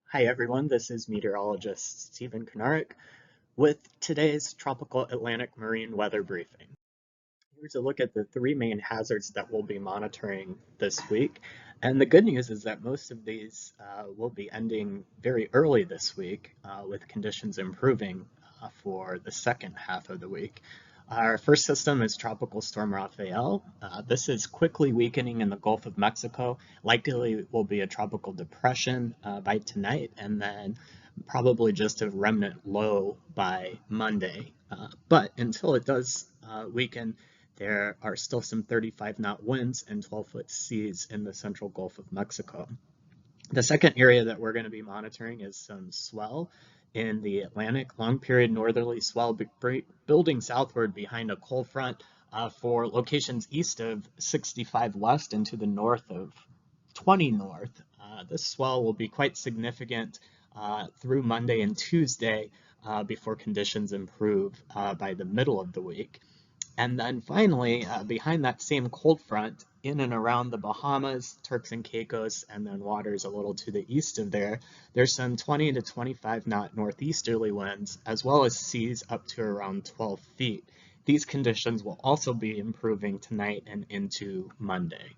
Hi everyone, this is meteorologist Stephen Konarik with today's Tropical Atlantic Marine Weather Briefing. Here's a look at the three main hazards that we'll be monitoring this week. And the good news is that most of these will be ending very early this week with conditions improving for the second half of the week. Our first system is Tropical Storm Rafael. This is quickly weakening in the Gulf of Mexico. Likely will be a tropical depression by tonight, and then probably just a remnant low by Monday. But until it does weaken, there are still some 35-knot winds and 12-foot seas in the central Gulf of Mexico. The second area that we're going to be monitoring is some swell in the Atlantic, long period northerly swell building southward behind a cold front for locations east of 65 west and to the north of 20 north. This swell will be quite significant through Monday and Tuesday before conditions improve by the middle of the week. And then finally, behind that same cold front, in and around the Bahamas, Turks and Caicos, and then waters a little to the east of there, there's some 20 to 25 knot northeasterly winds, as well as seas up to around 12 feet. These conditions will also be improving tonight and into Monday.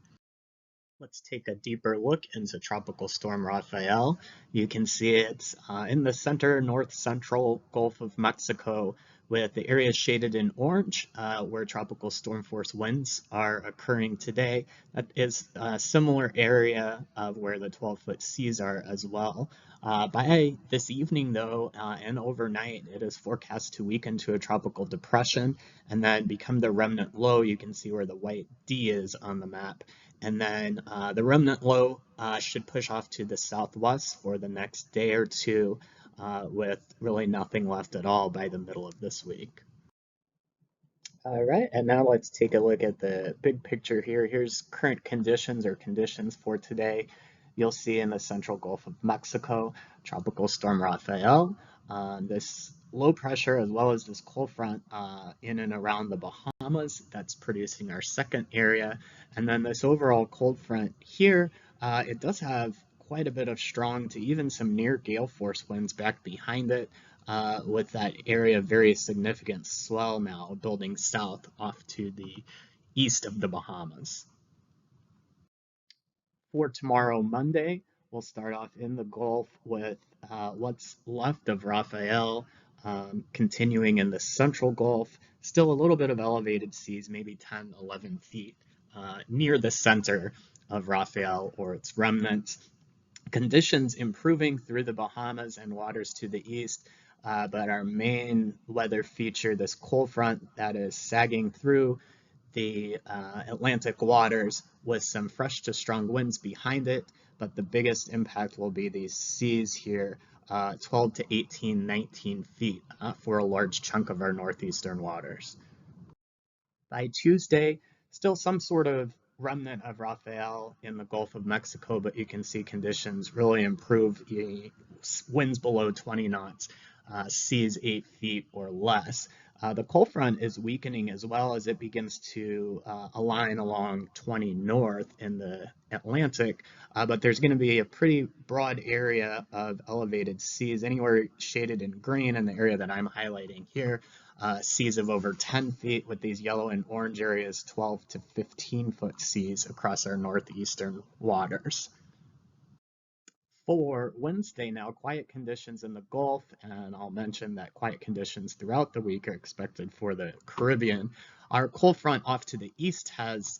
Let's take a deeper look into Tropical Storm Rafael. You can see it's in the center north-central Gulf of Mexico with the areas shaded in orange where tropical storm force winds are occurring today. That is a similar area of where the 12-foot seas are as well. By this evening, though, and overnight, it is forecast to weaken to a tropical depression and then become the remnant low. You can see where the white D is on the map. And then the remnant low should push off to the southwest for the next day or two with really nothing left at all by the middle of this week. All right, and now let's take a look at the big picture here. Here's current conditions or conditions for today. You'll see in the central Gulf of Mexico, Tropical Storm Rafael. This low pressure as well as this cold front in and around the Bahamas that's producing our second area. And then this overall cold front here, it does have quite a bit of strong to even some near gale force winds back behind it with that area of very significant swell now building south off to the east of the Bahamas. For tomorrow, Monday, we'll start off in the Gulf with what's left of Rafael, continuing in the central Gulf, still a little bit of elevated seas, maybe 10, 11 feet near the center of Rafael or its remnants. Conditions improving through the Bahamas and waters to the east, but our main weather feature, this cold front that is sagging through the Atlantic waters with some fresh to strong winds behind it, but the biggest impact will be these seas here, 12 to 18, 19 feet for a large chunk of our northeastern waters. By Tuesday, still some sort of remnant of Rafael in the Gulf of Mexico, but you can see conditions really improve. Winds below 20 knots, seas 8 feet or less. The cold front is weakening as well as it begins to align along 20 north in the Atlantic, but there's going to be a pretty broad area of elevated seas, anywhere shaded in green in the area that I'm highlighting here. Seas of over 10 feet with these yellow and orange areas, 12 to 15 foot seas across our northeastern waters. For Wednesday now, quiet conditions in the Gulf, and I'll mention that quiet conditions throughout the week are expected for the Caribbean. Our cold front off to the east has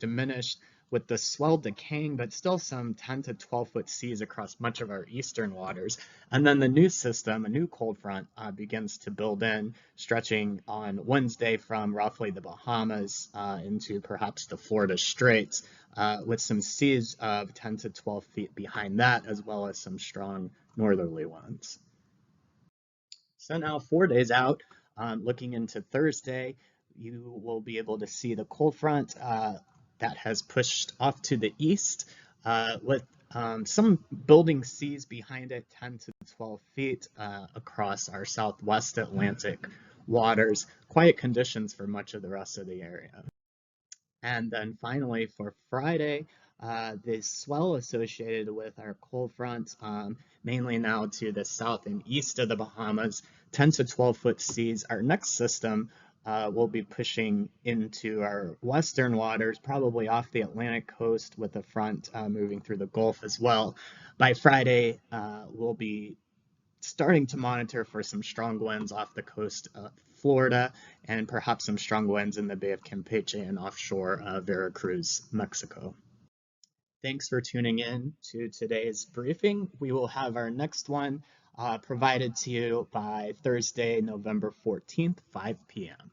diminished with the swell decaying, but still some 10 to 12 foot seas across much of our eastern waters. And then the new system, a new cold front, begins to build in, stretching on Wednesday from roughly the Bahamas into perhaps the Florida Straits, with some seas of 10 to 12 feet behind that, as well as some strong northerly winds. So now 4 days out, looking into Thursday, you will be able to see the cold front that has pushed off to the east with some building seas behind it, 10 to 12 feet across our southwest Atlantic waters. Quiet conditions for much of the rest of the area. And then finally for Friday, The swell associated with our cold front, mainly now to the south and east of the Bahamas, 10 to 12 foot seas. Our next system will be pushing into our western waters, probably off the Atlantic coast, with the front moving through the Gulf as well. By Friday, we'll be starting to monitor for some strong winds off the coast of Florida and perhaps some strong winds in the Bay of Campeche and offshore Veracruz, Mexico. Thanks for tuning in to today's briefing. We will have our next one provided to you by Thursday, November 14th, 5 p.m.